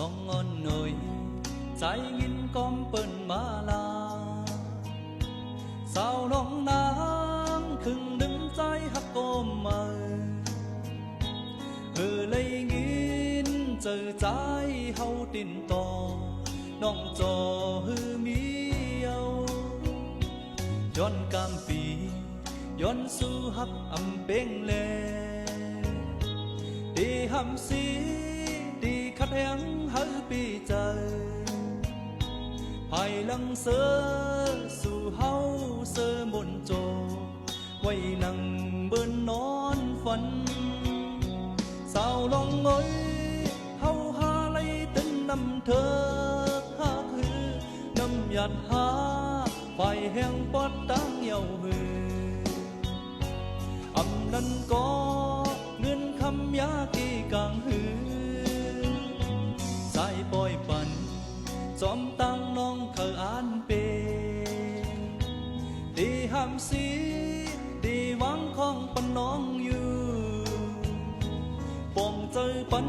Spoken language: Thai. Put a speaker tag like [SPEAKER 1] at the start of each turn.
[SPEAKER 1] องงอนหน่อยใจยินก้อมเปิ้นมาลาสาวน้องนางครึ่งดึงใจหักก้มมาเลยยินเจอใจเฮาตินต่อน้องจอฮือมีเอาย้อนกามปีย้อนสู่ฮับอำเป็งแลดีหำสีดีขัดแหงหักปีใจภายหลังเสือสู่เฮาเสือมนโจไว้นั่งเบิ่นนอนฝันสาวลองเอ้ยเฮาหาไล่ตึงนำเธอหาคือนำหยัดหาไฟแห่งปอดตั้งเยาหืออำนั้นก็เงินคำยากีกลางหือสายปล่อยปันจอมตั้งน้องเคยอ่านเป็นดีหำสีดีหวังของปนน้องอยู่ปองเจอปัน